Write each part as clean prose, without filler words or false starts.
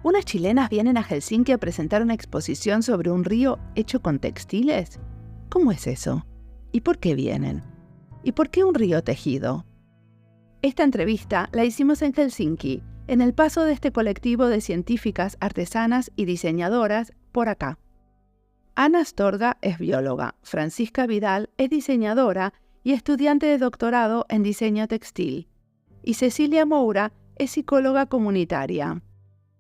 ¿Unas chilenas vienen a Helsinki a presentar una exposición sobre un río hecho con textiles? ¿Cómo es eso? ¿Y por qué vienen? ¿Y por qué un río tejido? Esta entrevista la hicimos en Helsinki, en el paso de este colectivo de científicas, artesanas y diseñadoras por acá. Ana Astorga es bióloga, Francisca Vidal es diseñadora y estudiante de doctorado en diseño textil, y Cecilia Moura es psicóloga comunitaria.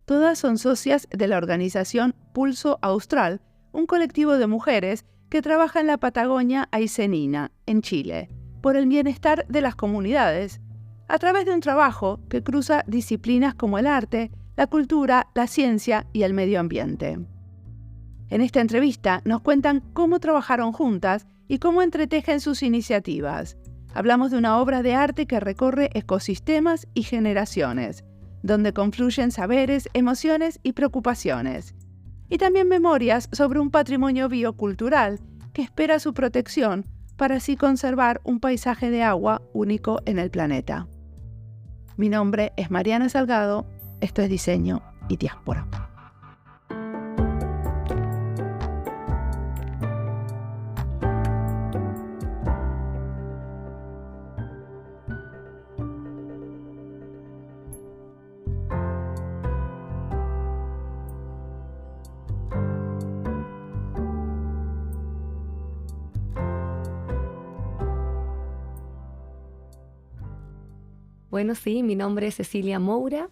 Todas son socias de la organización Pulso Austral, un colectivo de mujeres que trabaja en la Patagonia Aycenina, en Chile, por el bienestar de las comunidades, a través de un trabajo que cruza disciplinas como el arte, la cultura, la ciencia y el medio ambiente. En esta entrevista nos cuentan cómo trabajaron juntas y cómo entretejen sus iniciativas. Hablamos de una obra de arte que recorre ecosistemas y generaciones, donde confluyen saberes, emociones y preocupaciones. Y también memorias sobre un patrimonio biocultural que espera su protección para así conservar un paisaje de agua único en el planeta. Mi nombre es Mariana Salgado, esto es Diseño y Diáspora. Bueno, sí, mi nombre es Cecilia Moura,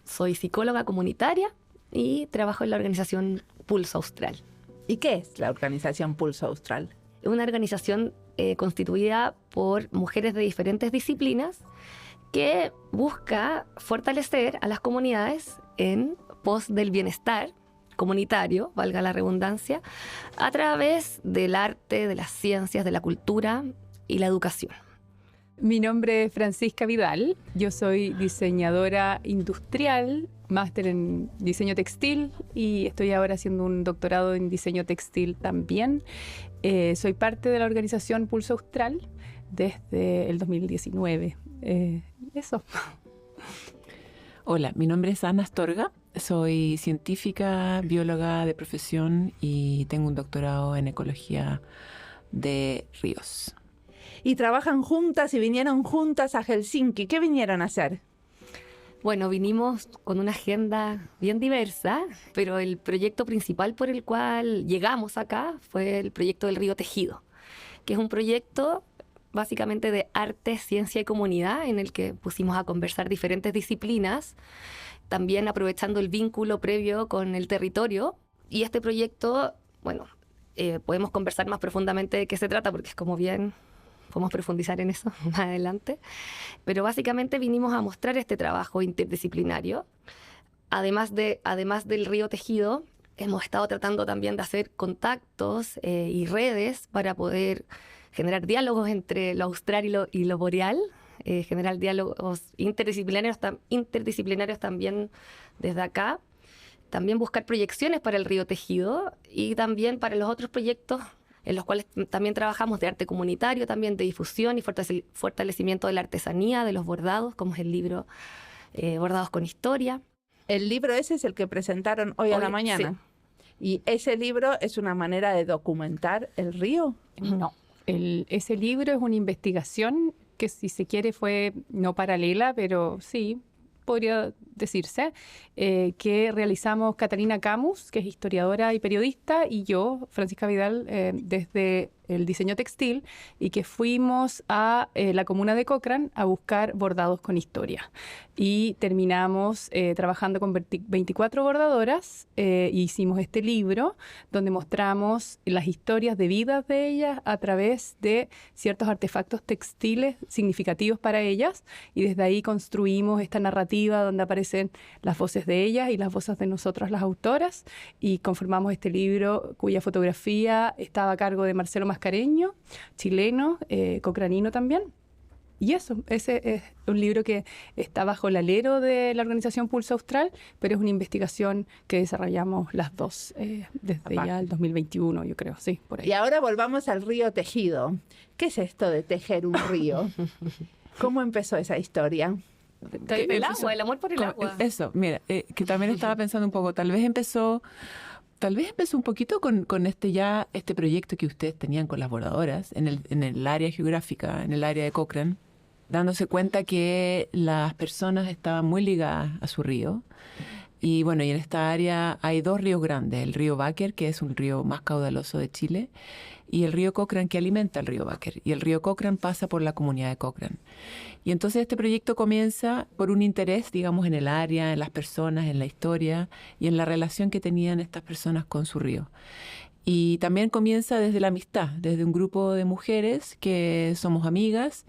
soy psicóloga comunitaria y trabajo en la organización Pulso Austral. ¿Y qué es la organización Pulso Austral? Una organización constituida por mujeres de diferentes disciplinas que busca fortalecer a las comunidades en pos del bienestar comunitario, valga la redundancia, a través del arte, de las ciencias, de la cultura y la educación. Mi nombre es Francisca Vidal, yo soy diseñadora industrial, máster en diseño textil y estoy ahora haciendo un doctorado en diseño textil también. Soy parte de la organización Pulso Austral desde el 2019. Eso. Hola, mi nombre es Ana Astorga, soy científica, bióloga de profesión y tengo un doctorado en ecología de ríos. Y trabajan juntas y vinieron juntas a Helsinki. ¿Qué vinieron a hacer? Bueno, vinimos con una agenda bien diversa, pero el proyecto principal por el cual llegamos acá fue el proyecto del Río Tejido, que es un proyecto básicamente de arte, ciencia y comunidad en el que pusimos a conversar diferentes disciplinas, también aprovechando el vínculo previo con el territorio. Y este proyecto, bueno, podemos conversar más profundamente de qué se trata porque es como bien... Podemos profundizar en eso más adelante. Pero básicamente vinimos a mostrar este trabajo interdisciplinario. Además del Río Tejido, hemos estado tratando también de hacer contactos y redes para poder generar diálogos entre lo austral y lo boreal, generar diálogos interdisciplinarios también desde acá. También buscar proyecciones para el Río Tejido y también para los otros proyectos en los cuales también trabajamos de arte comunitario, también de difusión y fortalecimiento de la artesanía, de los bordados, como es el libro Bordados con Historia. El libro ese es el que presentaron hoy a la mañana. Sí. ¿Y ese libro es una manera de documentar el río? No, ese libro es una investigación que, si se quiere, fue no paralela, pero sí, podría decirse, que realizamos Catalina Camus, que es historiadora y periodista, y yo, Francisca Vidal, desde el diseño textil, y que fuimos a la comuna de Cochrane a buscar bordados con historia. Y terminamos trabajando con 24 bordadoras e hicimos este libro donde mostramos las historias de vidas de ellas a través de ciertos artefactos textiles significativos para ellas, y desde ahí construimos esta narrativa donde aparecen las voces de ellas y las voces de nosotras, las autoras, y conformamos este libro cuya fotografía estaba a cargo de Marcelo Mascareño, chileno, cocranino también. Y eso, ese es un libro que está bajo el alero de la organización Pulso Austral, pero es una investigación que desarrollamos las dos desde ya el 2021, yo creo, sí, por ahí. Y ahora volvamos al río tejido. ¿Qué es esto de tejer un río? ¿Cómo empezó esa historia? El agua, el amor por el agua. Eso, mira, que también estaba pensando un poco, tal vez empezó un poquito con este proyecto que ustedes tenían con las bordadoras en el área geográfica, en el área de Cochrane, dándose cuenta que las personas estaban muy ligadas a su río. Y bueno, y en esta área hay 2 ríos grandes, el río Báquer, que es un río más caudaloso de Chile, y el río Cochrane, que alimenta el río Báquer. Y el río Cochrane pasa por la comunidad de Cochrane. Y entonces este proyecto comienza por un interés, digamos, en el área, en las personas, en la historia y en la relación que tenían estas personas con su río. Y también comienza desde la amistad, desde un grupo de mujeres que somos amigas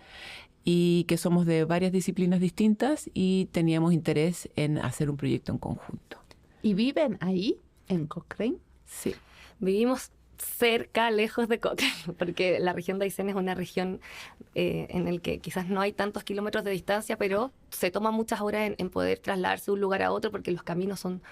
y que somos de varias disciplinas distintas y teníamos interés en hacer un proyecto en conjunto. ¿Y viven ahí, en Cochrane? Sí, vivimos cerca, lejos de Cochrane, porque la región de Aysén es una región en la que quizás no hay tantos kilómetros de distancia, pero se toma muchas horas en poder trasladarse de un lugar a otro porque los caminos son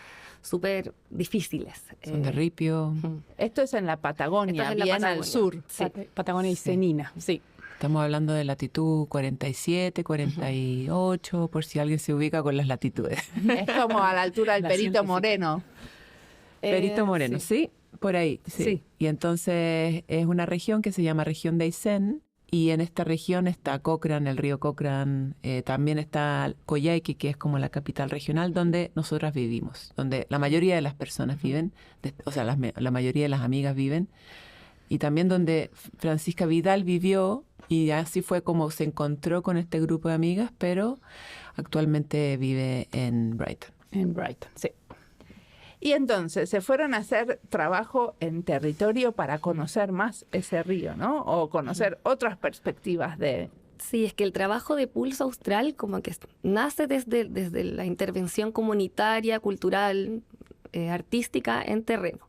súper difíciles. Son de ripio. Esto es en la Patagonia, en la bien Patagonia. al sur. Sí. Patagonia Aysenina, sí. Estamos hablando de latitud 47, 48, por si alguien se ubica con las latitudes. Es como a la altura del La Perito científica. Moreno. Perito Moreno, ¿sí? Por ahí, sí. Sí. Y entonces es una región que se llama región de Aysén, y en esta región está Cochrane, el río Cochrane, también está Coyhaique, que es como la capital regional donde nosotras vivimos, donde la mayoría de las personas viven, o sea, la mayoría de las amigas viven, y también donde Francisca Vidal vivió, y así fue como se encontró con este grupo de amigas, pero actualmente vive en Brighton. En Brighton, sí. Y entonces se fueron a hacer trabajo en territorio para conocer más ese río, ¿no? O conocer otras perspectivas de... Sí, es que el trabajo de Pulso Austral como que nace desde la intervención comunitaria, cultural, artística en terreno.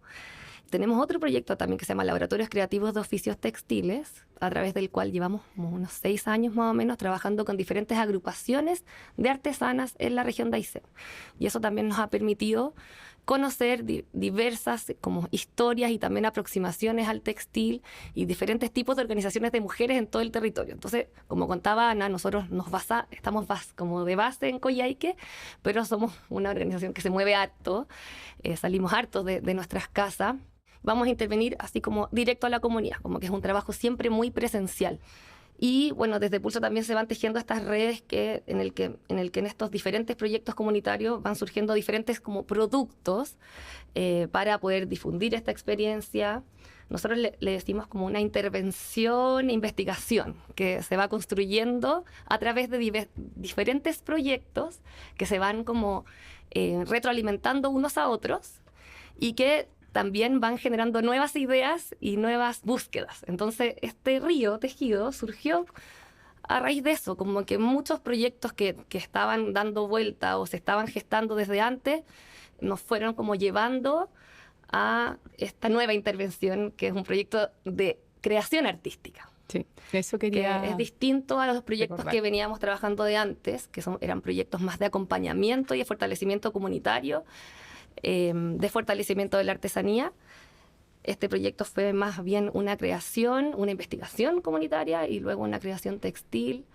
Tenemos otro proyecto también que se llama Laboratorios Creativos de Oficios Textiles, a través del cual llevamos como unos 6 años más o menos trabajando con diferentes agrupaciones de artesanas en la región de Aysén. Y eso también nos ha permitido conocer diversas como historias y también aproximaciones al textil y diferentes tipos de organizaciones de mujeres en todo el territorio. Entonces, como contaba Ana, nosotros estamos como de base en Coyhaique, pero somos una organización que se mueve harto, salimos harto de nuestras casas. Vamos a intervenir así como directo a la comunidad, como que es un trabajo siempre muy presencial. Y bueno, desde Pulso también se van tejiendo estas redes en el que en estos diferentes proyectos comunitarios van surgiendo diferentes como productos para poder difundir esta experiencia. Nosotros le decimos como una intervención e investigación que se va construyendo a través de diferentes proyectos que se van como retroalimentando unos a otros y que también van generando nuevas ideas y nuevas búsquedas. Entonces, este río tejido surgió a raíz de eso, como que muchos proyectos que estaban dando vuelta o se estaban gestando desde antes, nos fueron como llevando a esta nueva intervención, que es un proyecto de creación artística. Sí, eso quería... Que es distinto a los proyectos recordar. que veníamos trabajando de antes, que eran proyectos más de acompañamiento y de fortalecimiento comunitario, de fortalecimiento de la artesanía. Este proyecto fue más bien una creación, una investigación comunitaria y luego una creación textil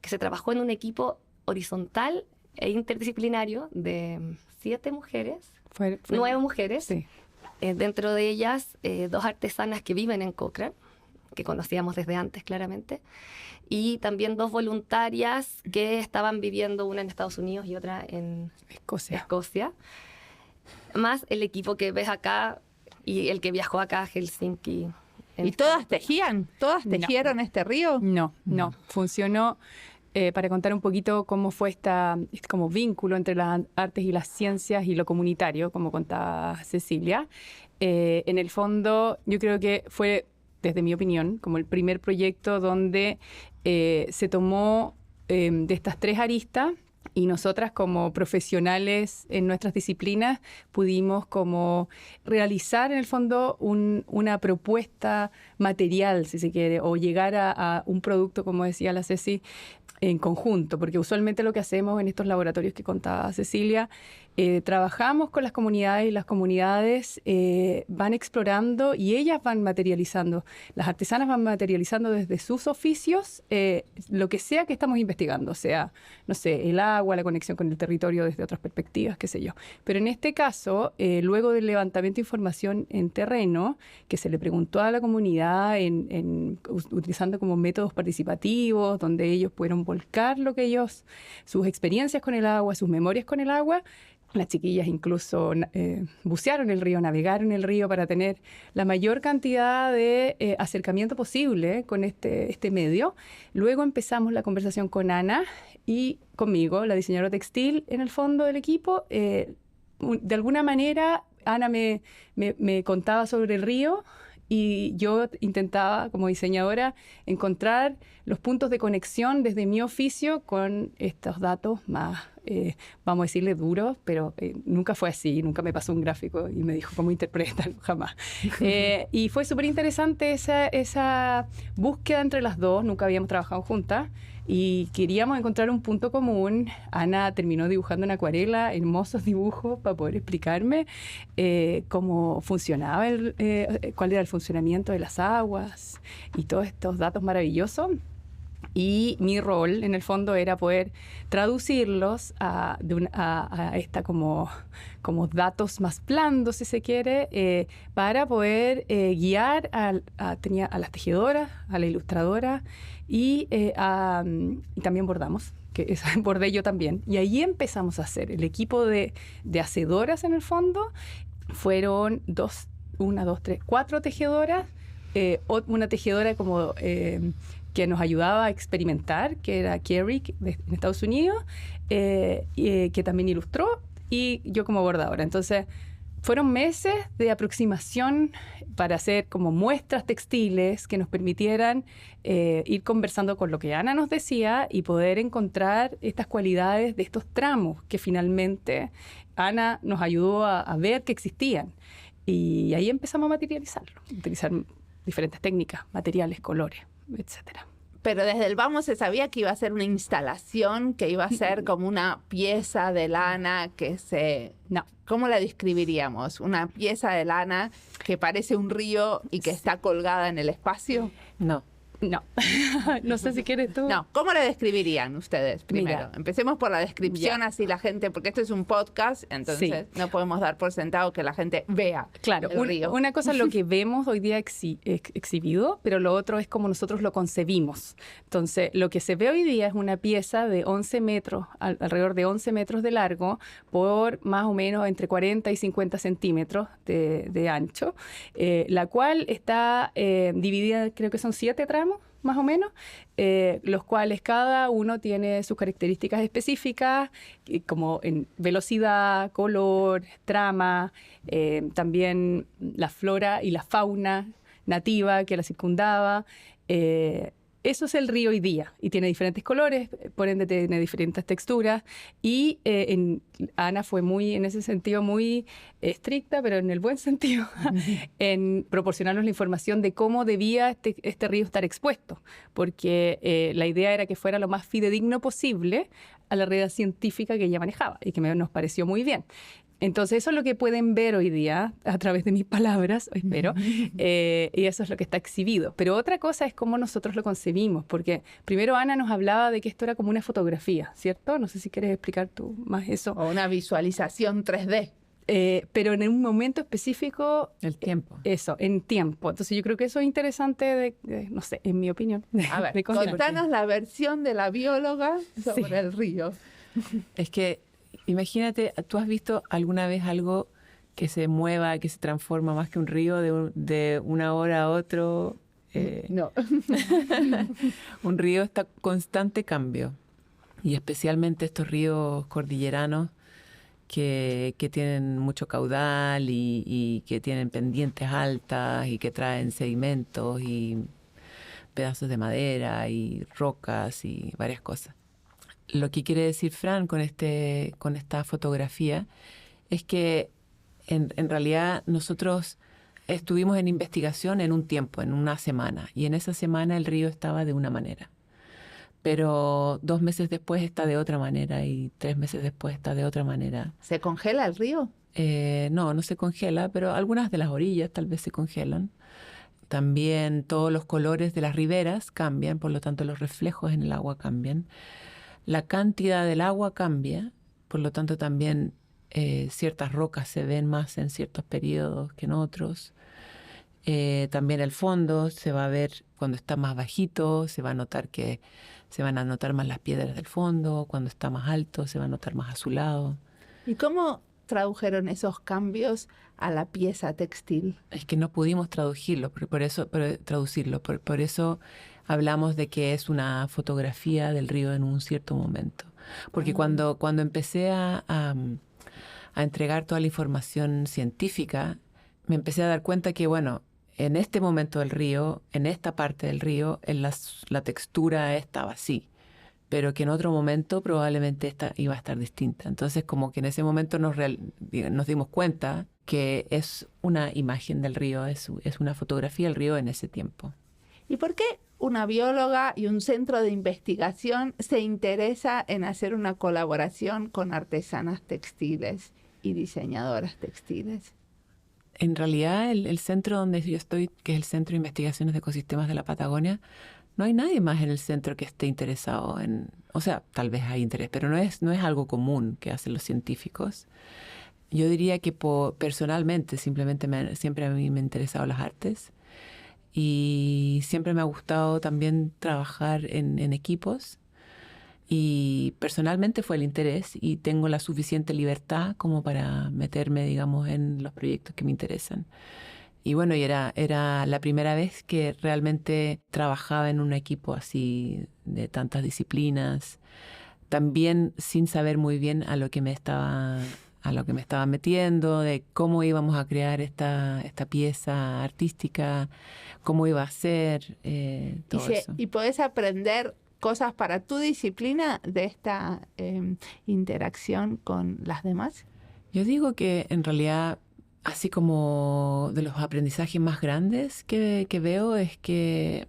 que se trabajó en un equipo horizontal e interdisciplinario de 7 mujeres, 9 mujeres, Sí. Dentro de ellas 2 artesanas que viven en Cochrane, que conocíamos desde antes claramente, y también 2 voluntarias que estaban viviendo, una en Estados Unidos y otra en Escocia, más el equipo que ves acá y el que viajó acá a Helsinki. ¿Y todas tejían? ¿Todas tejieron este río? No. Funcionó, para contar un poquito cómo fue este como vínculo entre las artes y las ciencias y lo comunitario, como contaba Cecilia. En el fondo, yo creo que fue, desde mi opinión, como el primer proyecto donde se tomó de estas 3 aristas. Y nosotras como profesionales en nuestras disciplinas pudimos como realizar en el fondo una propuesta material, si se quiere, o llegar a un producto, como decía la Ceci, en conjunto, porque usualmente lo que hacemos en estos laboratorios que contaba Cecilia Trabajamos con las comunidades y las comunidades van explorando y ellas van materializando. Las artesanas van materializando desde sus oficios lo que sea que estamos investigando, sea, no sé, el agua, la conexión con el territorio desde otras perspectivas, qué sé yo. Pero en este caso, luego del levantamiento de información en terreno, que se le preguntó a la comunidad utilizando como métodos participativos, donde ellos pudieron volcar sus experiencias con el agua, sus memorias con el agua. Las chiquillas incluso bucearon el río, navegaron el río para tener la mayor cantidad de acercamiento posible con este medio. Luego empezamos la conversación con Ana y conmigo, la diseñadora textil, en el fondo del equipo. De alguna manera, Ana me contaba sobre el río y yo intentaba, como diseñadora, encontrar los puntos de conexión desde mi oficio con estos datos más, vamos a decirle, duros, pero nunca fue así, nunca me pasó un gráfico y me dijo cómo interpretarlo, jamás. Y fue súper interesante esa búsqueda entre las dos, nunca habíamos trabajado juntas, y queríamos encontrar un punto común. Ana terminó dibujando en acuarela hermosos dibujos para poder explicarme cómo funcionaba, cuál era el funcionamiento de las aguas y todos estos datos maravillosos. Y mi rol, en el fondo, era poder traducirlos a esta como datos más blandos, si se quiere, para poder guiar tenía a las tejedoras, a la ilustradora y también bordamos, que bordé yo también. Y ahí empezamos a hacer el equipo de hacedoras, en el fondo. Fueron 4 tejedoras, una tejedora como... que nos ayudaba a experimentar, que era Kerry, en Estados Unidos, que también ilustró, y yo como bordadora. Entonces, fueron meses de aproximación para hacer como muestras textiles que nos permitieran ir conversando con lo que Ana nos decía y poder encontrar estas cualidades de estos tramos que finalmente Ana nos ayudó a ver que existían. Y ahí empezamos a materializarlo, utilizar diferentes técnicas, materiales, colores, etcétera. Pero desde el vamos se sabía que iba a ser una instalación, que iba a ser como una pieza de lana que se... No. ¿Cómo la describiríamos? ¿Una pieza de lana que parece un río y que está colgada en el espacio? No. No. No sé si quieres tú. No. ¿Cómo la describirían ustedes primero? Mira. Empecemos por la descripción, Ya. así la gente, porque esto es un podcast, entonces no podemos dar por sentado que la gente vea Claro, el río. una cosa es lo que vemos hoy día exhibido, pero lo otro es como nosotros lo concebimos. Entonces, lo que se ve hoy día es una pieza de 11 metros, alrededor de 11 metros de largo, por más o menos entre 40 y 50 centímetros de ancho, la cual está dividida, creo que son 7 tramos, más o menos, los cuales cada uno tiene sus características específicas, como en velocidad, color, trama, también la flora y la fauna nativa que la circundaba. Eso es el río hoy día y tiene diferentes colores, por ende tiene diferentes texturas y Ana fue en ese sentido muy estricta, pero en el buen sentido, en proporcionarnos la información de cómo debía este río estar expuesto, porque la idea era que fuera lo más fidedigno posible a la realidad científica que ella manejaba y que nos pareció muy bien. Entonces, eso es lo que pueden ver hoy día a través de mis palabras, espero, y eso es lo que está exhibido. Pero otra cosa es cómo nosotros lo concebimos, porque primero Ana nos hablaba de que esto era como una fotografía, ¿cierto? No sé si quieres explicar tú más eso. O una visualización 3D. Pero en un momento específico... El tiempo. Eso, en tiempo. Entonces, yo creo que eso es interesante, no sé, en mi opinión. A ver, contanos la versión de la bióloga sobre el río. Es que... Imagínate, ¿tú has visto alguna vez algo que se mueva, que se transforma más que un río de una hora a otro? No. Un río está en constante cambio. Y especialmente estos ríos cordilleranos que tienen mucho caudal y que tienen pendientes altas y que traen sedimentos y pedazos de madera y rocas y varias cosas. Lo que quiere decir Fran con esta fotografía es que en realidad nosotros estuvimos en investigación en un tiempo, en una semana, y en esa semana el río estaba de una manera. pero 2 meses después está de otra manera y 3 meses después está de otra manera. ¿Se congela el río? No se congela, pero algunas de las orillas tal vez se congelan. También todos los colores de las riberas cambian, por lo tanto los reflejos en el agua cambian. La cantidad del agua cambia, por lo tanto también ciertas rocas se ven más en ciertos periodos que en otros. También el fondo se va a ver cuando está más bajito, se van a notar más las piedras del fondo, cuando está más alto se va a notar más azulado. ¿Y cómo tradujeron esos cambios a la pieza textil? Es que no pudimos traducirlo, por eso hablamos de que es una fotografía del río en un cierto momento. Porque cuando empecé a entregar toda la información científica, me empecé a dar cuenta que, bueno, en este momento del río, en esta parte del río, la textura estaba así, pero que en otro momento probablemente esta iba a estar distinta. Entonces, como que en ese momento nos dimos cuenta que es una imagen del río, es una fotografía del río en ese tiempo. ¿Y por qué una bióloga y un centro de investigación se interesa en hacer una colaboración con artesanas textiles y diseñadoras textiles? En realidad, el centro donde yo estoy, que es el Centro de Investigaciones de Ecosistemas de la Patagonia, no hay nadie más en el centro que esté interesado en... O sea, tal vez hay interés, pero no es algo común que hacen los científicos. Yo diría que personalmente, simplemente siempre a mí me han interesado las artes y siempre me ha gustado también trabajar en equipos. Y personalmente fue el interés y tengo la suficiente libertad como para meterme, digamos, en los proyectos que me interesan. Y bueno, era la primera vez que realmente trabajaba en un equipo así de tantas disciplinas, también sin saber muy bien a lo que me estaba metiendo, de cómo íbamos a crear esta pieza artística, cómo iba a ser, todo eso. ¿Y podés aprender cosas para tu disciplina de esta interacción con las demás? Yo digo que en realidad, así como de los aprendizajes más grandes que veo, es que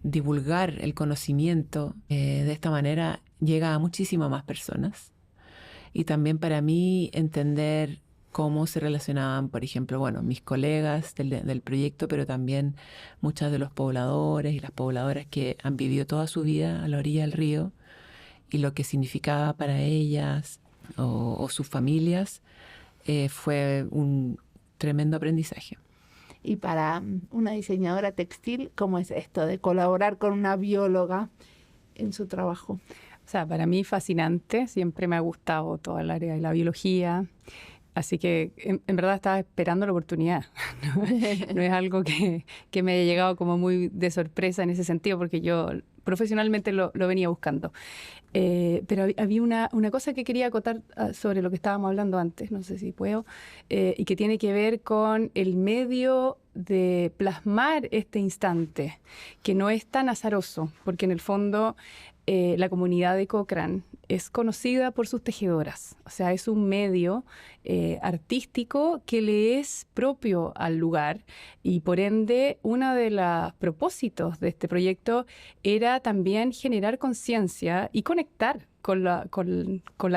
divulgar el conocimiento de esta manera llega a muchísimas más personas. Y también para mí entender cómo se relacionaban, por ejemplo, bueno, mis colegas del proyecto, pero también muchos de los pobladores y las pobladoras que han vivido toda su vida a la orilla del río y lo que significaba para ellas o sus familias, fue un tremendo aprendizaje. Y para una diseñadora textil, ¿cómo es esto de colaborar con una bióloga en su trabajo? O sea, para mí fascinante, siempre me ha gustado toda el área de la biología, así que en verdad estaba esperando la oportunidad. No es algo que me haya llegado como muy de sorpresa en ese sentido, porque yo profesionalmente lo venía buscando. Pero había una cosa que quería acotar sobre lo que estábamos hablando antes, no sé si puedo, y que tiene que ver con el medio de plasmar este instante, que no es tan azaroso, porque en el fondo la comunidad de Cochrane es conocida por sus tejedoras, o sea, es un medio artístico que le es propio al lugar y por ende uno de los propósitos de este proyecto era también generar conciencia y conectar con la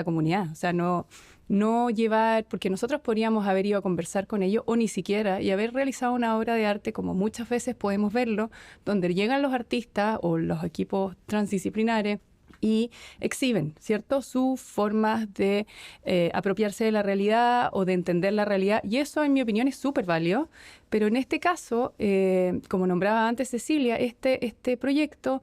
comunidad, o sea, no llevar, porque nosotros podríamos haber ido a conversar con ellos o ni siquiera y haber realizado una obra de arte como muchas veces podemos verlo, donde llegan los artistas o los equipos transdisciplinares y exhiben, ¿cierto?, sus formas de apropiarse de la realidad o de entender la realidad. Y eso, en mi opinión, es súper válido. Pero en este caso, como nombraba antes Cecilia, este proyecto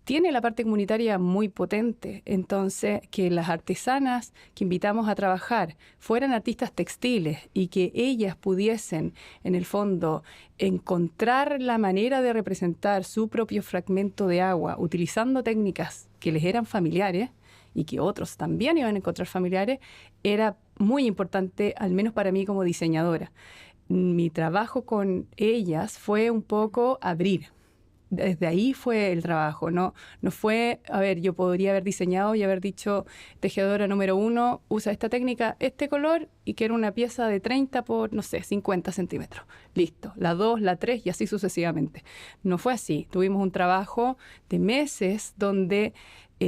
tiene la parte comunitaria muy potente. Entonces, que las artesanas que invitamos a trabajar fueran artistas textiles y que ellas pudiesen, en el fondo, encontrar la manera de representar su propio fragmento de agua utilizando técnicas que les eran familiares y que otros también iban a encontrar familiares, era muy importante, al menos para mí como diseñadora. Mi trabajo con ellas fue un poco abrir Desde ahí fue el trabajo, no fue, a ver, yo podría haber diseñado y haber dicho, tejedora número 1, usa esta técnica, este color, y que era una pieza de 30 por, no sé, 50 centímetros. Listo, la 2, la 3 y así sucesivamente. No fue así. Tuvimos un trabajo de meses donde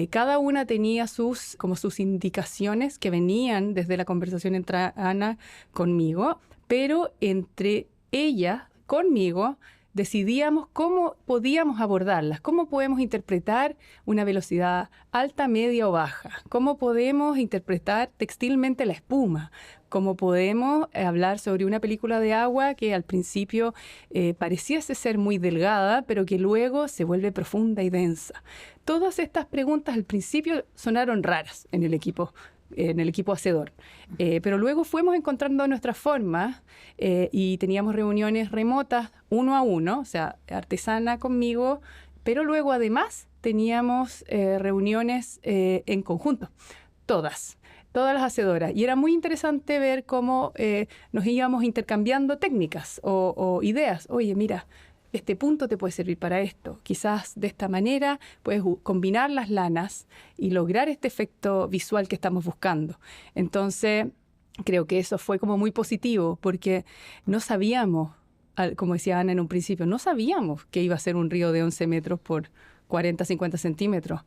cada una tenía sus indicaciones que venían desde la conversación entre Ana conmigo, pero entre ella, conmigo, decidíamos cómo podíamos abordarlas, cómo podemos interpretar una velocidad alta, media o baja, cómo podemos interpretar textilmente la espuma, cómo podemos hablar sobre una película de agua que al principio pareciese ser muy delgada, pero que luego se vuelve profunda y densa. Todas estas preguntas al principio sonaron raras en el equipo hacedor. Pero luego fuimos encontrando nuestras formas y teníamos reuniones remotas 1 a 1, o sea, artesana conmigo, pero luego además teníamos reuniones en conjunto, todas las hacedoras. Y era muy interesante ver cómo nos íbamos intercambiando técnicas o ideas. Oye, mira, este punto te puede servir para esto. Quizás de esta manera puedes combinar las lanas y lograr este efecto visual que estamos buscando. Entonces, creo que eso fue como muy positivo porque no sabíamos, como decía Ana en un principio, no sabíamos que iba a ser un río de 11 metros por 40, 50 centímetros.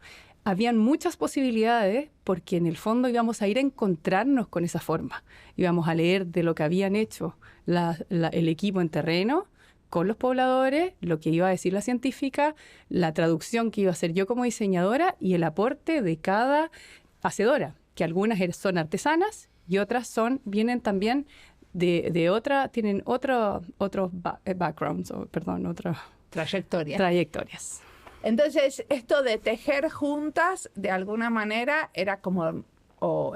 Habían muchas posibilidades porque en el fondo íbamos a ir a encontrarnos con esa forma. Íbamos a leer de lo que habían hecho el equipo en terreno, con los pobladores, lo que iba a decir la científica, la traducción que iba a hacer yo como diseñadora y el aporte de cada hacedora, que algunas son artesanas y otras vienen también tienen otros backgrounds, otras trayectorias. Entonces, esto de tejer juntas, de alguna manera, era como,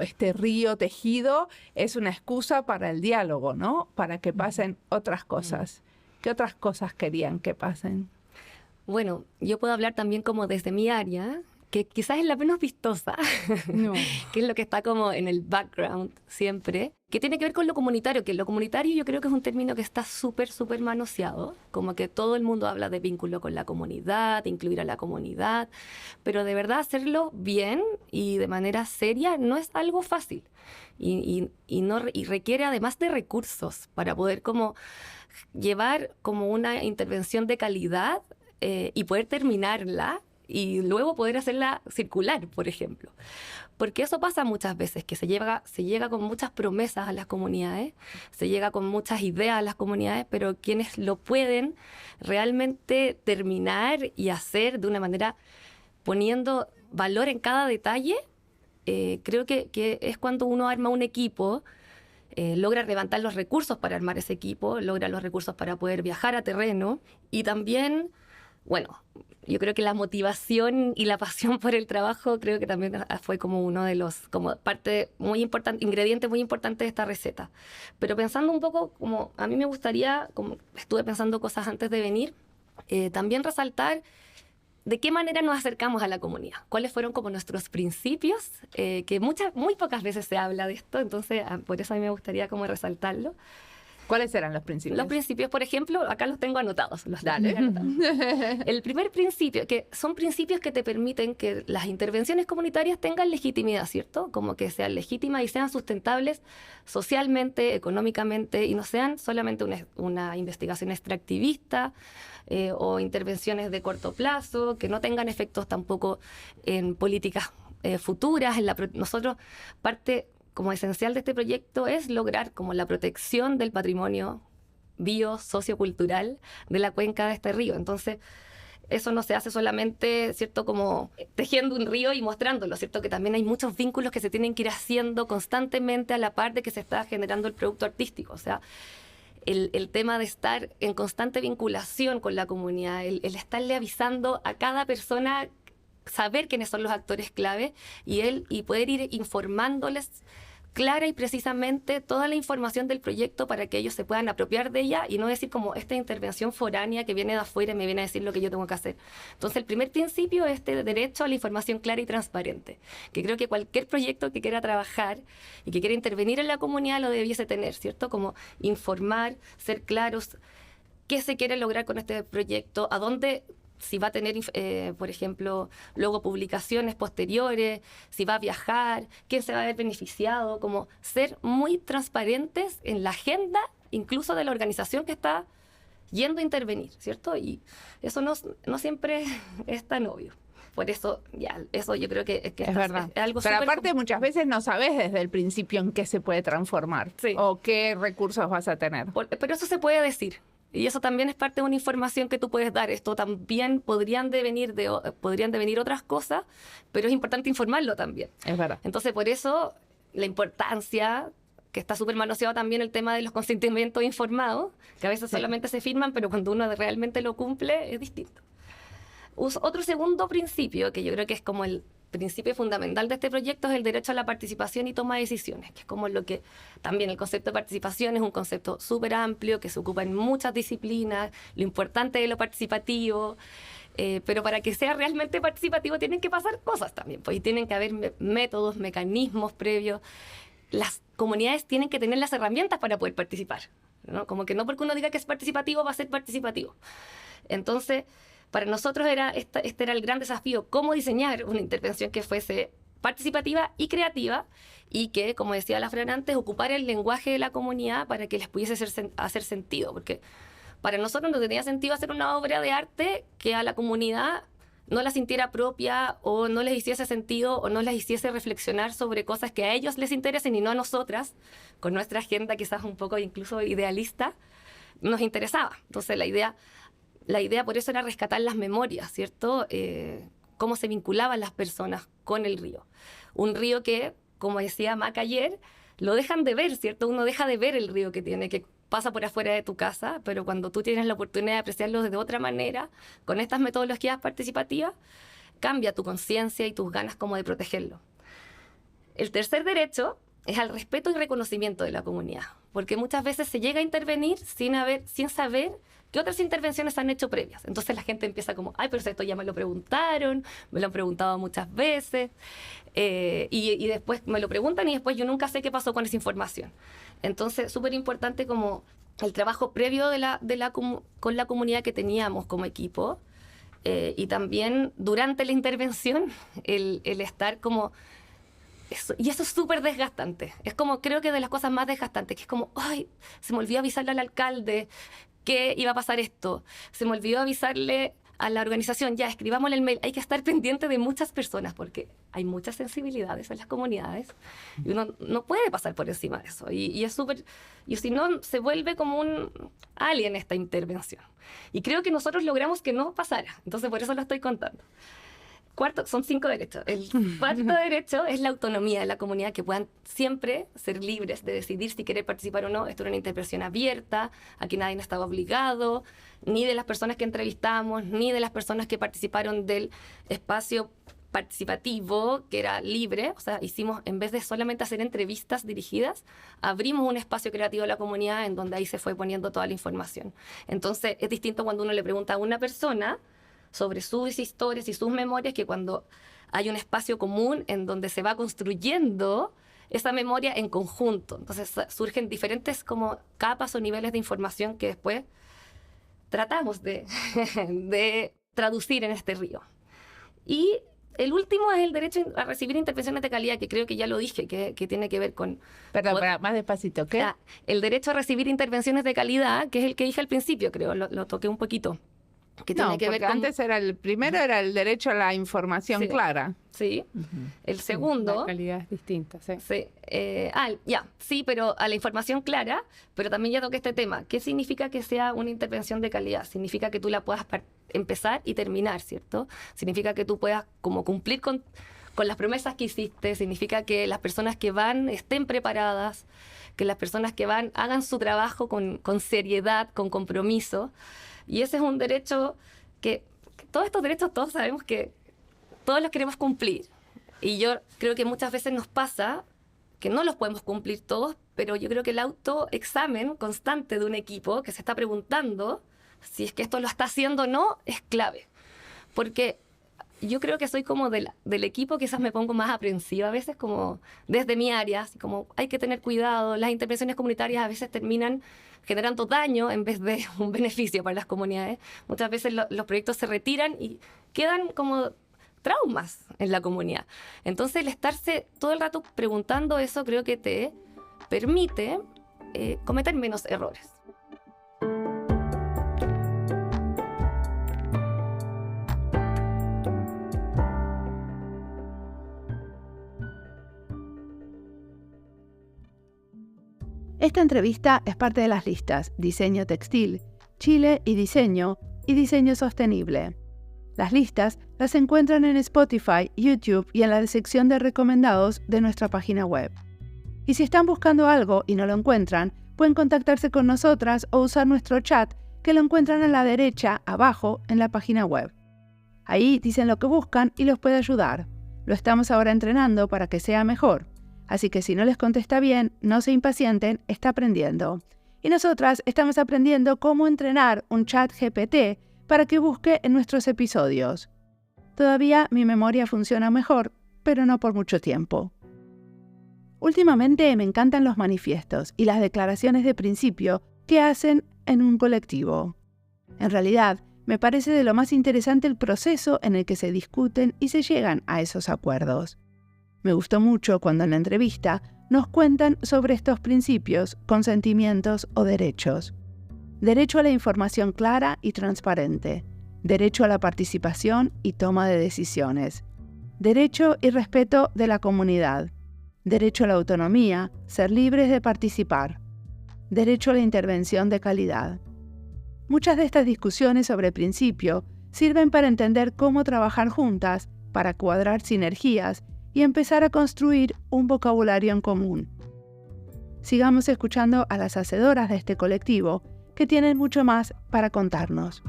este río tejido es una excusa para el diálogo, ¿no? Para que pasen otras cosas. ¿Qué otras cosas querían que pasen? Bueno, yo puedo hablar también como desde mi área, que quizás es la menos vistosa, No. que es lo que está como en el background siempre, que tiene que ver con lo comunitario, que lo comunitario yo creo que es un término que está súper manoseado, como que todo el mundo habla de vínculo con la comunidad, de incluir a la comunidad, pero de verdad hacerlo bien y de manera seria no es algo fácil y requiere además de recursos para poder como llevar como una intervención de calidad y poder terminarla y luego poder hacerla circular, por ejemplo. Porque eso pasa muchas veces, que se llega con muchas promesas a las comunidades, se llega con muchas ideas a las comunidades, pero quienes lo pueden realmente terminar y hacer de una manera poniendo valor en cada detalle, creo que es cuando uno arma un equipo, logra levantar los recursos para armar ese equipo, logra los recursos para poder viajar a terreno y también, bueno, yo creo que la motivación y la pasión por el trabajo creo que también fue como uno de los, como parte muy importante, ingrediente muy importante de esta receta. Pero pensando un poco, como a mí me gustaría, como estuve pensando cosas antes de venir, también resaltar de qué manera nos acercamos a la comunidad, cuáles fueron como nuestros principios, que muy pocas veces se habla de esto, entonces por eso a mí me gustaría como resaltarlo. ¿Cuáles eran los principios? Los principios, por ejemplo, acá los tengo anotados. Dale. El primer principio, que son principios que te permiten que las intervenciones comunitarias tengan legitimidad, ¿cierto? Como que sean legítimas y sean sustentables socialmente, económicamente, y no sean solamente una investigación extractivista o intervenciones de corto plazo, que no tengan efectos tampoco en políticas futuras. Nosotros, parte como esencial de este proyecto es lograr como la protección del patrimonio bio-sociocultural de la cuenca de este río. Entonces, eso no se hace solamente, ¿cierto?, como tejiendo un río y mostrándolo, ¿cierto?, que también hay muchos vínculos que se tienen que ir haciendo constantemente a la par de que se está generando el producto artístico. O sea, el tema de estar en constante vinculación con la comunidad, el estarle avisando a cada persona, saber quiénes son los actores clave y poder ir informándoles clara y precisamente toda la información del proyecto para que ellos se puedan apropiar de ella y no decir como esta intervención foránea que viene de afuera y me viene a decir lo que yo tengo que hacer. Entonces el primer principio es este derecho a la información clara y transparente, que creo que cualquier proyecto que quiera trabajar y que quiera intervenir en la comunidad lo debiese tener, ¿cierto? Como informar, ser claros, qué se quiere lograr con este proyecto, a dónde si va a tener, por ejemplo, luego publicaciones posteriores, si va a viajar, quién se va a ver beneficiado, como ser muy transparentes en la agenda, incluso de la organización que está yendo a intervenir, ¿cierto? Y eso no siempre es tan obvio. Por eso, eso yo creo que es verdad. Es algo Pero súper aparte muchas veces no sabes desde el principio en qué se puede transformar o qué recursos vas a tener. Pero eso se puede decir. Y eso también es parte de una información que tú puedes dar. Esto también podrían devenir otras cosas, pero es importante informarlo también. Es verdad. Entonces, por eso, la importancia, que está súper manoseado también el tema de los consentimientos informados, que a veces solamente se firman, pero cuando uno realmente lo cumple, es distinto. Otro segundo principio, que yo creo que es como el principio fundamental de este proyecto, es el derecho a la participación y toma de decisiones, que es como lo que también el concepto de participación es un concepto súper amplio que se ocupa en muchas disciplinas, lo importante de lo participativo, pero para que sea realmente participativo tienen que pasar cosas también, pues, y tienen que haber métodos, mecanismos previos. Las comunidades tienen que tener las herramientas para poder participar, ¿no? Como que no porque uno diga que es participativo va a ser participativo. Entonces, para nosotros este era el gran desafío, cómo diseñar una intervención que fuese participativa y creativa y que, como decía la Fran antes, ocupara el lenguaje de la comunidad para que les pudiese hacer sentido. Porque para nosotros no tenía sentido hacer una obra de arte que a la comunidad no la sintiera propia o no les hiciese sentido o no les hiciese reflexionar sobre cosas que a ellos les interesen y no a nosotras, con nuestra agenda quizás un poco incluso idealista, nos interesaba. Entonces la idea por eso era rescatar las memorias, ¿cierto? Cómo se vinculaban las personas con el río. Un río que, como decía Maca ayer, lo dejan de ver, ¿cierto? Uno deja de ver el río que pasa por afuera de tu casa, pero cuando tú tienes la oportunidad de apreciarlo de otra manera, con estas metodologías participativas, cambia tu conciencia y tus ganas como de protegerlo. El tercer derecho es al respeto y reconocimiento de la comunidad, porque muchas veces se llega a intervenir sin saber qué otras intervenciones han hecho previas. Entonces la gente empieza como, ay, pero esto ya me lo preguntaron, me lo han preguntado muchas veces, y después me lo preguntan y después yo nunca sé qué pasó con esa información. Entonces, súper importante como el trabajo previo con la comunidad que teníamos como equipo, y también durante la intervención, el estar como... y eso es súper desgastante. Es como, creo que de las cosas más desgastantes, que es como, ay, se me olvidó avisarle al alcalde que iba a pasar esto. Se me olvidó avisarle a la organización, ya, escribámosle el mail. Hay que estar pendiente de muchas personas porque hay muchas sensibilidades en las comunidades y uno no puede pasar por encima de eso. Y es súper... Y si no, se vuelve como un alien esta intervención. Y creo que nosotros logramos que no pasara. Entonces, por eso lo estoy contando. Cuarto, son 5 derechos. El cuarto derecho es la autonomía de la comunidad, que puedan siempre ser libres de decidir si quieren participar o no. Esto era una intervención abierta, aquí nadie no estaba obligado, ni de las personas que entrevistamos, ni de las personas que participaron del espacio participativo, que era libre. O sea, hicimos, en vez de solamente hacer entrevistas dirigidas, abrimos un espacio creativo a la comunidad en donde ahí se fue poniendo toda la información. Entonces, es distinto cuando uno le pregunta a una persona sobre sus historias y sus memorias, que cuando hay un espacio común en donde se va construyendo esa memoria en conjunto. Entonces surgen diferentes como capas o niveles de información que después tratamos de traducir en este río. Y el último es el derecho a recibir intervenciones de calidad, que creo que ya lo dije, que tiene que ver con... Perdón, más despacito, ¿qué? El derecho a recibir intervenciones de calidad, que es el que dije al principio, creo, lo toqué un poquito. Que no, tiene que porque ver con... antes el primero era el derecho a la información clara. Sí. El segundo... La calidad es distinta, sí. Sí. Sí, pero a la información clara, pero también ya toqué este tema. ¿Qué significa que sea una intervención de calidad? Significa que tú la puedas empezar y terminar, ¿cierto? Significa que tú puedas como cumplir con las promesas que hiciste. Significa que las personas que van estén preparadas, que las personas que van hagan su trabajo con seriedad, con compromiso. Y ese es un derecho que todos estos derechos todos sabemos que todos los queremos cumplir. Y yo creo que muchas veces nos pasa que no los podemos cumplir todos, pero yo creo que el autoexamen constante de un equipo que se está preguntando si es que esto lo está haciendo o no es clave. Porque yo creo que soy como del equipo, quizás me pongo más aprensiva a veces, como desde mi área, así como hay que tener cuidado, las intervenciones comunitarias a veces terminan generando daño en vez de un beneficio para las comunidades. Muchas veces los proyectos se retiran y quedan como traumas en la comunidad. Entonces el estarse todo el rato preguntando eso creo que te permite cometer menos errores. Esta entrevista es parte de las listas Diseño Textil, Chile y Diseño Sostenible. Las listas las encuentran en Spotify, YouTube y en la sección de recomendados de nuestra página web. Y si están buscando algo y no lo encuentran, pueden contactarse con nosotras o usar nuestro chat que lo encuentran a la derecha, abajo, en la página web. Ahí dicen lo que buscan y los puede ayudar. Lo estamos ahora entrenando para que sea mejor. Así que si no les contesta bien, no se impacienten, está aprendiendo. Y nosotras estamos aprendiendo cómo entrenar un chat GPT para que busque en nuestros episodios. Todavía mi memoria funciona mejor, pero no por mucho tiempo. Últimamente me encantan los manifiestos y las declaraciones de principio que hacen en un colectivo. En realidad, me parece de lo más interesante el proceso en el que se discuten y se llegan a esos acuerdos. Me gustó mucho cuando en la entrevista nos cuentan sobre estos principios, consentimientos o derechos. Derecho a la información clara y transparente. Derecho a la participación y toma de decisiones. Derecho y respeto de la comunidad. Derecho a la autonomía, ser libres de participar. Derecho a la intervención de calidad. Muchas de estas discusiones sobre principio sirven para entender cómo trabajar juntas, para cuadrar sinergias y empezar a construir un vocabulario en común. Sigamos escuchando a las hacedoras de este colectivo, que tienen mucho más para contarnos.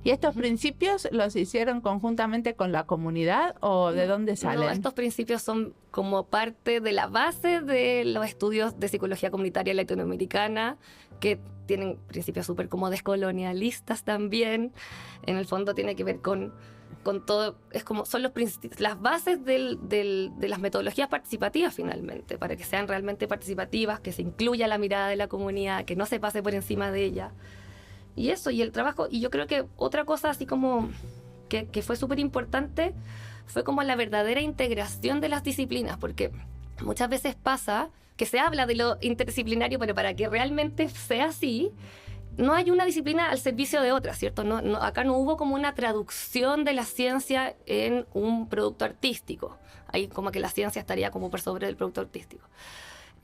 ¿Y estos principios los hicieron conjuntamente con la comunidad o de dónde salen? No, estos principios son como parte de la base de los estudios de psicología comunitaria latinoamericana, que tienen principios súper como descolonialistas también. En el fondo tiene que ver con todo, es como son las bases de las metodologías participativas finalmente, para que sean realmente participativas, que se incluya la mirada de la comunidad, que no se pase por encima de ella. Y eso, y el trabajo, y yo creo que otra cosa así como que fue súper importante fue como la verdadera integración de las disciplinas, porque muchas veces pasa que se habla de lo interdisciplinario, pero para que realmente sea así, no hay una disciplina al servicio de otra, ¿cierto? Acá no hubo como una traducción de la ciencia en un producto artístico. Ahí como que la ciencia estaría como por sobre del producto artístico.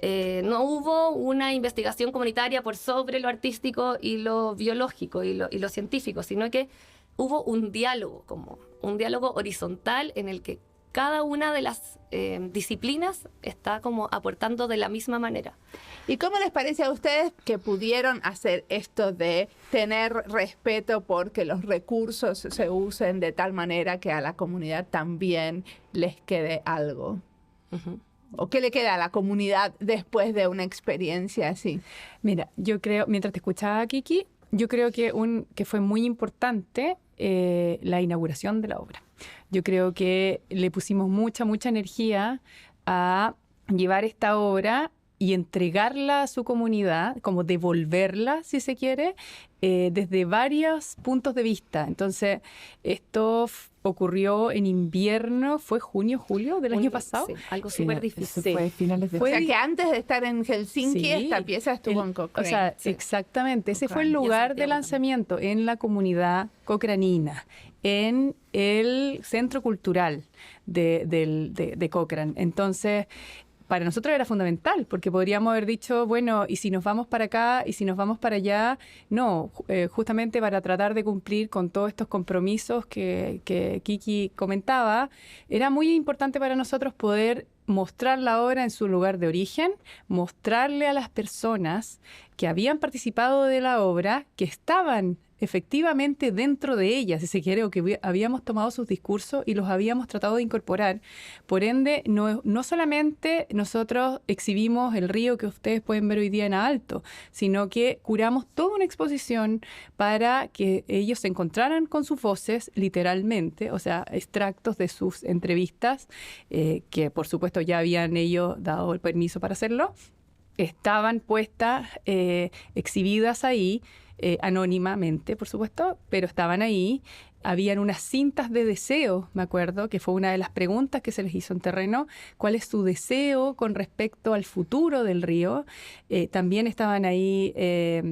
No hubo una investigación comunitaria por sobre lo artístico y lo biológico y lo científico, sino que hubo un diálogo, como un diálogo horizontal en el que cada una de las disciplinas está como aportando de la misma manera. ¿Y cómo les parece a ustedes que pudieron hacer esto de tener respeto porque los recursos se usen de tal manera que a la comunidad también les quede algo? Uh-huh. ¿O qué le queda a la comunidad después de una experiencia así? Mira, yo creo, mientras te escuchaba, Kiki, yo creo que fue muy importante la inauguración de la obra. Yo creo que le pusimos mucha energía a llevar esta obra y entregarla a su comunidad, como devolverla, si se quiere, desde varios puntos de vista. Entonces, esto ocurrió en invierno, ¿fue junio, julio del año pasado? Sí, algo súper difícil. Eso fue finales de... O sea, que antes de estar en Helsinki, Sí. esta pieza estuvo en Cochrane. O sea, Sí. exactamente. Ese fue el Cochrane. Y en lugar Santiago de lanzamiento en la comunidad cocranina, en el centro cultural de Cochrane. Entonces, para nosotros era fundamental, porque podríamos haber dicho, bueno, ¿y si nos vamos para acá? ¿Y si nos vamos para allá? No, justamente para tratar de cumplir con todos estos compromisos que Kiki comentaba, era muy importante para nosotros poder mostrar la obra en su lugar de origen, mostrarle a las personas que habían participado de la obra, que estaban efectivamente dentro de ella, si se quiere, o que habíamos tomado sus discursos y los habíamos tratado de incorporar. Por ende, no solamente nosotros exhibimos el río que ustedes pueden ver hoy día en Aalto, sino que curamos toda una exposición para que ellos se encontraran con sus voces, literalmente, o sea, extractos de sus entrevistas, que por supuesto ya habían ellos dado el permiso para hacerlo, estaban puestas, exhibidas ahí, anónimamente, por supuesto, pero estaban ahí. Habían unas cintas de deseo, me acuerdo, que fue una de las preguntas que se les hizo en terreno. ¿Cuál es su deseo con respecto al futuro del río? También estaban ahí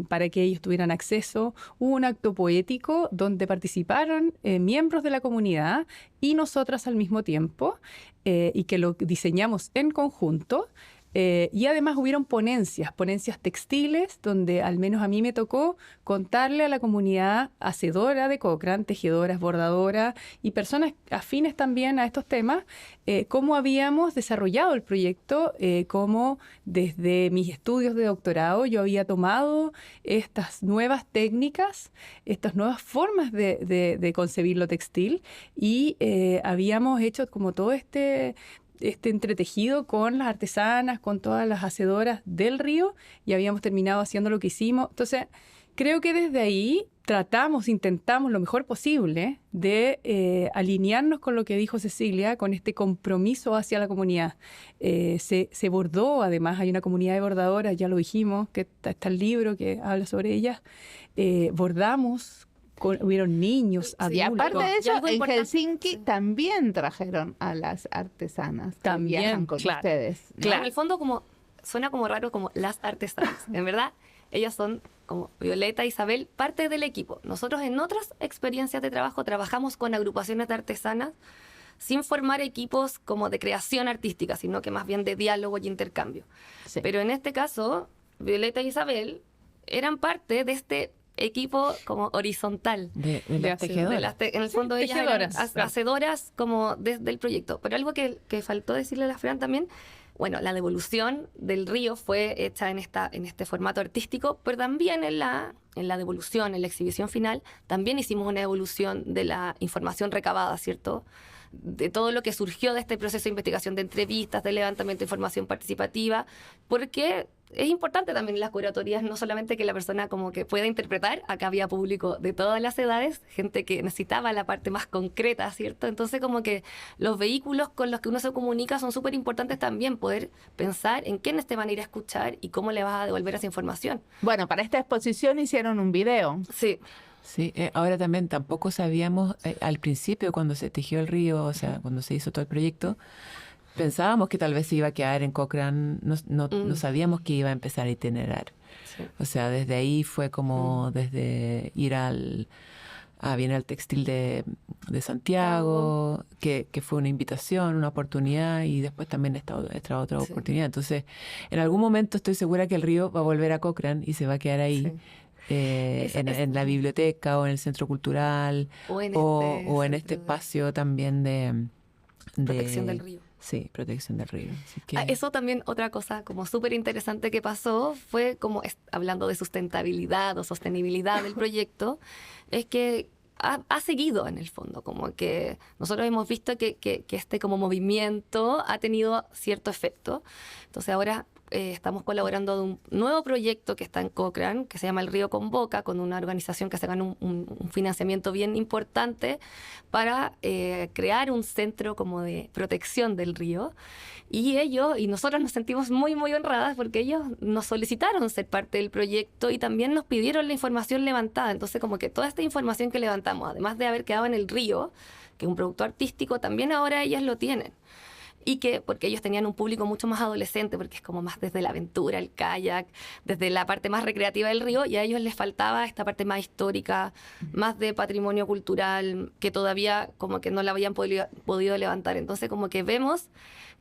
para que ellos tuvieran acceso. Hubo un acto poético donde participaron miembros de la comunidad y nosotras al mismo tiempo, y que lo diseñamos en conjunto. Y además hubieron ponencias textiles, donde al menos a mí me tocó contarle a la comunidad hacedora de Cochrane, tejedoras, bordadoras y personas afines también a estos temas, cómo habíamos desarrollado el proyecto, cómo desde mis estudios de doctorado yo había tomado estas nuevas técnicas, estas nuevas formas de concebir lo textil y habíamos hecho como todo este entretejido con las artesanas, con todas las hacedoras del río y habíamos terminado haciendo lo que hicimos. Entonces, creo que desde ahí intentamos lo mejor posible de alinearnos con lo que dijo Cecilia, con este compromiso hacia la comunidad. Se bordó, además, hay una comunidad de bordadoras, ya lo dijimos, que está el libro que habla sobre ellas. Bordamos. Hubieron niños, adultos. Y aparte de eso, en Helsinki sí, también trajeron a las artesanas También, que viajan con claro. ustedes, ¿no? Claro. En el fondo suena como raro como las artesanas. En verdad, ellas son como Violeta, Isabel, parte del equipo. Nosotros en otras experiencias de trabajo trabajamos con agrupaciones de artesanas sin formar equipos como de creación artística, sino que más bien de diálogo y intercambio. Sí. Pero en este caso, Violeta y Isabel eran parte de este equipo como horizontal. De las tejedoras. En el fondo ellas tejedoras, eran claro. hacedoras como desde el proyecto. Pero algo que faltó decirle a la Fran también, bueno, la devolución del río fue hecha en este formato artístico, pero también en la devolución, en la exhibición final, también hicimos una devolución de la información recabada, ¿cierto? De todo lo que surgió de este proceso de investigación, de entrevistas, de levantamiento de información participativa, porque es importante también en las curatorias no solamente que la persona como que pueda interpretar, acá había público de todas las edades, gente que necesitaba la parte más concreta, ¿cierto? Entonces como que los vehículos con los que uno se comunica son súper importantes también, poder pensar en quiénes te van a ir a escuchar y cómo le vas a devolver esa información. Bueno, para esta exposición hicieron un video. Sí. Sí, ahora también tampoco sabíamos, al principio cuando se tejió el río, o sea, cuando se hizo todo el proyecto, pensábamos que tal vez se iba a quedar en Cochrane, no sabíamos que iba a empezar a itinerar. Sí. O sea, desde ahí fue como desde ir al Bienal Textil de Santiago, que fue una invitación, una oportunidad, y después también esta otra Sí. oportunidad. Entonces, en algún momento estoy segura que el río va a volver a Cochrane y se va a quedar ahí. Sí. En la biblioteca o en el centro cultural O en o en centro este espacio también de protección del río. Sí, protección del río. Así que, Eso también, otra cosa como súper interesante que pasó fue como hablando de sustentabilidad o sostenibilidad del proyecto, es que ha seguido en el fondo, como que nosotros hemos visto que este como movimiento ha tenido cierto efecto. Entonces ahora estamos colaborando de un nuevo proyecto que está en Cochrane, que se llama El Río Convoca, con una organización que se ganó un financiamiento bien importante para crear un centro como de protección del río. Y nosotros nos sentimos muy, muy honradas porque ellos nos solicitaron ser parte del proyecto y también nos pidieron la información levantada. Entonces, como que toda esta información que levantamos, además de haber quedado en el río, que es un producto artístico, también ahora ellas lo tienen. Y porque ellos tenían un público mucho más adolescente, porque es como más desde la aventura, el kayak, desde la parte más recreativa del río, y a ellos les faltaba esta parte más histórica, más de patrimonio cultural, que todavía como que no la habían podido levantar. Entonces como que vemos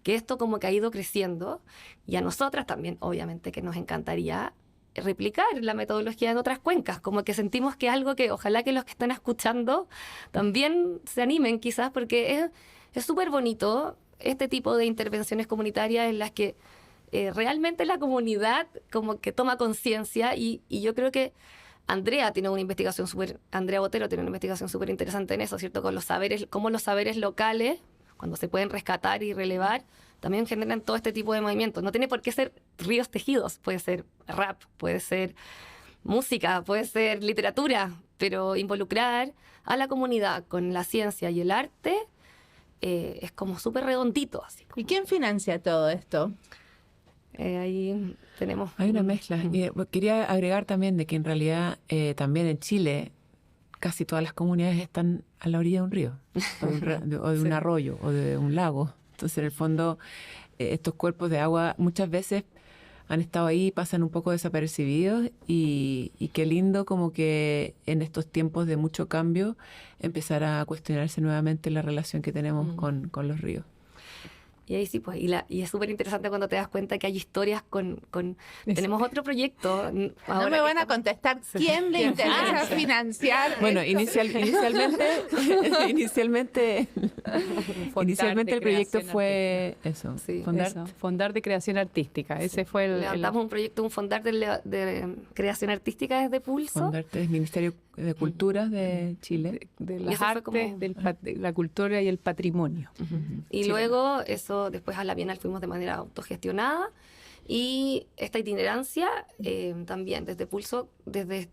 que esto como que ha ido creciendo, y a nosotras también, obviamente, que nos encantaría replicar la metodología en otras cuencas, como que sentimos que es algo que ojalá que los que están escuchando también se animen quizás, porque es súper bonito este tipo de intervenciones comunitarias en las que realmente la comunidad como que toma conciencia y yo creo que Andrea Botero tiene una investigación súper interesante en eso, ¿cierto? Con los saberes, cómo los saberes locales, cuando se pueden rescatar y relevar, también generan todo este tipo de movimientos. No tiene por qué ser ríos tejidos, puede ser rap, puede ser música, puede ser literatura, pero involucrar a la comunidad con la ciencia y el arte es como súper redondito. Así como, ¿Y quién financia todo esto? ahí tenemos... Hay una mezcla. Y quería agregar también de que en realidad también en Chile casi todas las comunidades están a la orilla de un río, o de un arroyo, o de un lago. Entonces, en el fondo, estos cuerpos de agua muchas veces han estado ahí, pasan un poco desapercibidos y qué lindo como que en estos tiempos de mucho cambio empezar a cuestionarse nuevamente la relación que tenemos con los ríos. Y ahí sí, pues, y es súper interesante cuando te das cuenta que hay historias Tenemos otro proyecto. No me van a contestar quién le interesa financiar. Bueno, esto? inicialmente el proyecto fue eso, Sí, Fondar de creación artística. Ese fue Levantamos un fondar de creación artística desde Pulso. Fondarte es Ministerio de Cultura de Chile. de Y las eso fue artes, como- de la cultura y el patrimonio. Y luego eso, después a la Bienal fuimos de manera autogestionada. Y esta itinerancia también desde Pulso, desde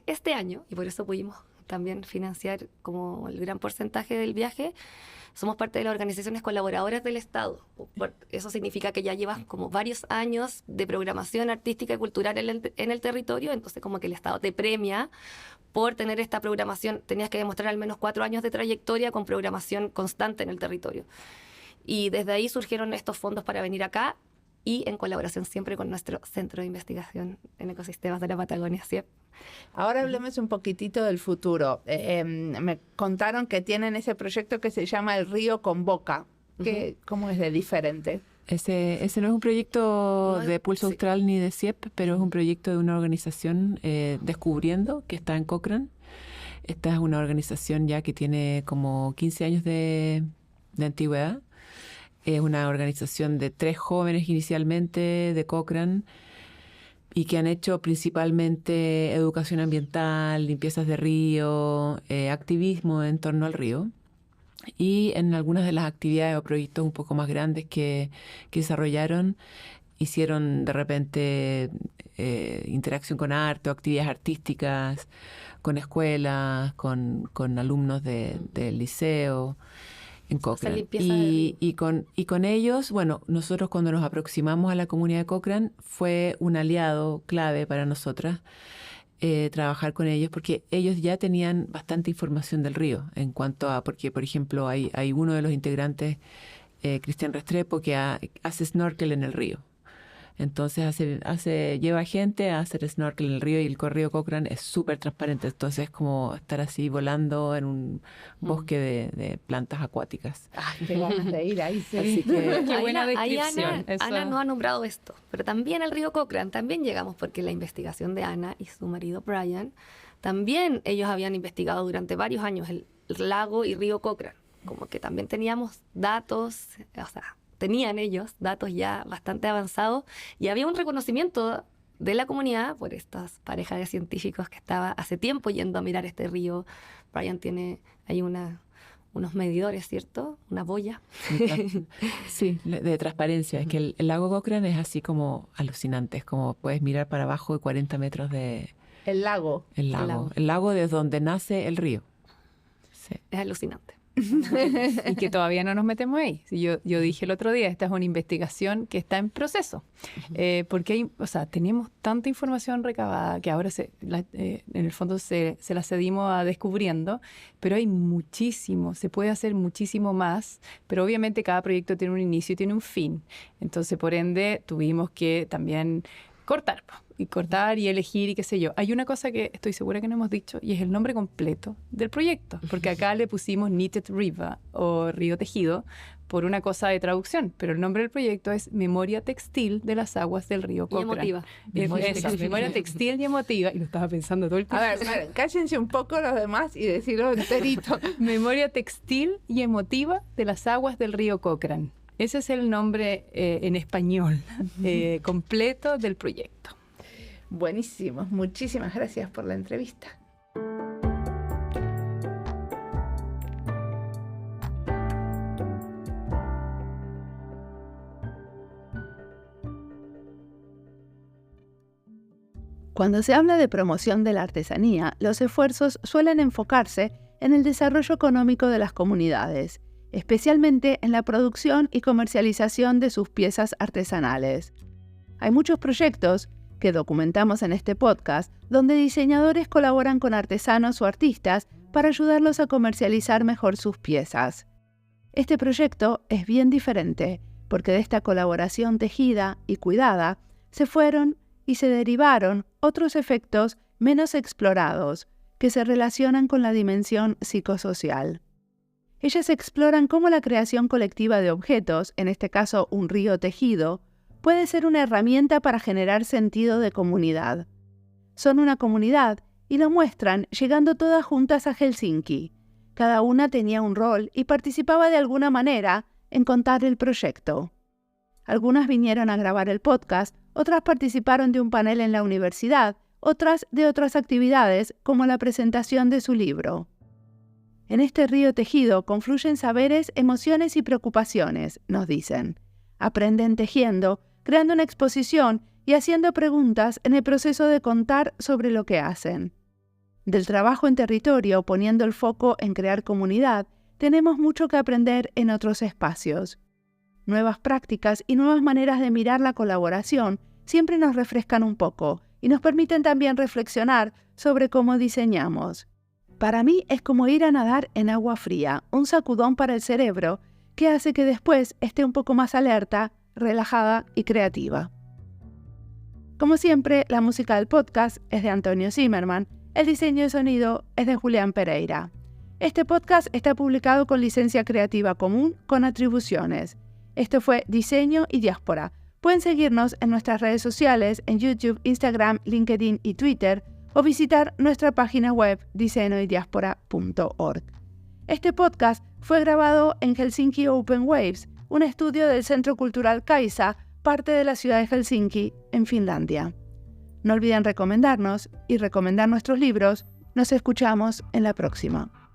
este año, y por eso pudimos también financiar como el gran porcentaje del viaje, somos parte de las organizaciones colaboradoras del Estado. Eso significa que ya llevas como varios años de programación artística y cultural en el territorio, entonces como que el Estado te premia por tener esta programación. Tenías que demostrar al menos 4 años de trayectoria con programación constante en el territorio. Y desde ahí surgieron estos fondos para venir acá y en colaboración siempre con nuestro Centro de Investigación en Ecosistemas de la Patagonia, CIEP. Ahora hablemos un poquitito del futuro. Me contaron que tienen ese proyecto que se llama El Río Convoca. ¿Cómo es de diferente? Ese no es un proyecto No es- de Pulso sí. Austral ni de CIEP, pero es un proyecto de una organización Descubriendo, que está en Cochrane. Esta es una organización ya que tiene como 15 años de antigüedad. Es una organización de 3 jóvenes inicialmente de Cochrane y que han hecho principalmente educación ambiental, limpiezas de río, activismo en torno al río. Y en algunas de las actividades o proyectos un poco más grandes que desarrollaron, hicieron de repente interacción con arte o actividades artísticas, con escuelas, con alumnos del liceo en Cochrane. limpieza de río. Y con ellos, bueno, nosotros cuando nos aproximamos a la comunidad de Cochrane fue un aliado clave para nosotras trabajar con ellos porque ellos ya tenían bastante información del río en cuanto a, porque por ejemplo hay uno de los integrantes, Cristian Restrepo, que hace snorkel en el río. Entonces lleva gente a hacer snorkel en el río y el río Cochrane es súper transparente. Entonces es como estar así volando en un bosque de plantas acuáticas. Ay, qué ganas de ir ahí. Sí. Así que Qué buena Ahí descripción. Ana nos ha nombrado esto, pero también al río Cochrane, también llegamos porque la investigación de Ana y su marido Brian, también ellos habían investigado durante varios años el lago y río Cochrane, como que también teníamos datos, o sea, tenían ellos datos ya bastante avanzados y había un reconocimiento de la comunidad por estas parejas de científicos que estaba hace tiempo yendo a mirar este río. Brian tiene ahí unos medidores, ¿cierto? Una boya. sí, de transparencia. Es que el lago Cochrane es así como alucinante. Es como puedes mirar para abajo de 40 metros de El lago. el lago desde donde nace el río. Sí. Es alucinante. Y que todavía no nos metemos ahí. Yo dije el otro día, esta es una investigación que está en proceso, porque tenemos tanta información recabada que ahora en el fondo se la cedimos a Descubriendo, pero hay muchísimo, se puede hacer muchísimo más, pero obviamente cada proyecto tiene un inicio y tiene un fin. Entonces, por ende, tuvimos que también cortar. y cortar y elegir y qué sé yo. Hay una cosa que estoy segura que no hemos dicho y es el nombre completo del proyecto, porque acá le pusimos Knitted River o Río Tejido por una cosa de traducción, pero el nombre del proyecto es Memoria Textil de las Aguas del Río Cochrane. Y emotiva. Memoria textil y emotiva, y lo estaba pensando todo el tiempo. A ver, cállense un poco los demás y decirlo enterito. Memoria textil y emotiva de las aguas del río Cochrane. Ese es el nombre en español completo del proyecto. Buenísimo. Muchísimas gracias por la entrevista. Cuando se habla de promoción de la artesanía, los esfuerzos suelen enfocarse en el desarrollo económico de las comunidades, especialmente en la producción y comercialización de sus piezas artesanales. Hay muchos proyectos que documentamos en este podcast donde diseñadores colaboran con artesanos o artistas para ayudarlos a comercializar mejor sus piezas. Este proyecto es bien diferente porque de esta colaboración tejida y cuidada se fueron y se derivaron otros efectos menos explorados que se relacionan con la dimensión psicosocial. Ellas exploran cómo la creación colectiva de objetos, en este caso un río tejido, puede ser una herramienta para generar sentido de comunidad. Son una comunidad y lo muestran llegando todas juntas a Helsinki. Cada una tenía un rol y participaba de alguna manera en contar el proyecto. Algunas vinieron a grabar el podcast, otras participaron de un panel en la universidad, otras de otras actividades como la presentación de su libro. En este río tejido confluyen saberes, emociones y preocupaciones, nos dicen. Aprenden tejiendo, creando una exposición y haciendo preguntas en el proceso de contar sobre lo que hacen. Del trabajo en territorio, poniendo el foco en crear comunidad, tenemos mucho que aprender en otros espacios. Nuevas prácticas y nuevas maneras de mirar la colaboración siempre nos refrescan un poco y nos permiten también reflexionar sobre cómo diseñamos. Para mí es como ir a nadar en agua fría, un sacudón para el cerebro que hace que después esté un poco más alerta, relajada y creativa. Como siempre, la música del podcast es de Antonio Zimmerman, el diseño de sonido es de Julián Pereira. Este podcast está publicado con licencia creativa común con atribuciones. Esto fue Diseño y Diáspora. Pueden seguirnos en nuestras redes sociales, en YouTube, Instagram, LinkedIn y Twitter, o visitar nuestra página web diseñoydiaspora.org. Este podcast fue grabado en Helsinki Open Waves, un estudio del Centro Cultural Kaisa, parte de la ciudad de Helsinki, en Finlandia. No olviden recomendarnos y recomendar nuestros libros. Nos escuchamos en la próxima.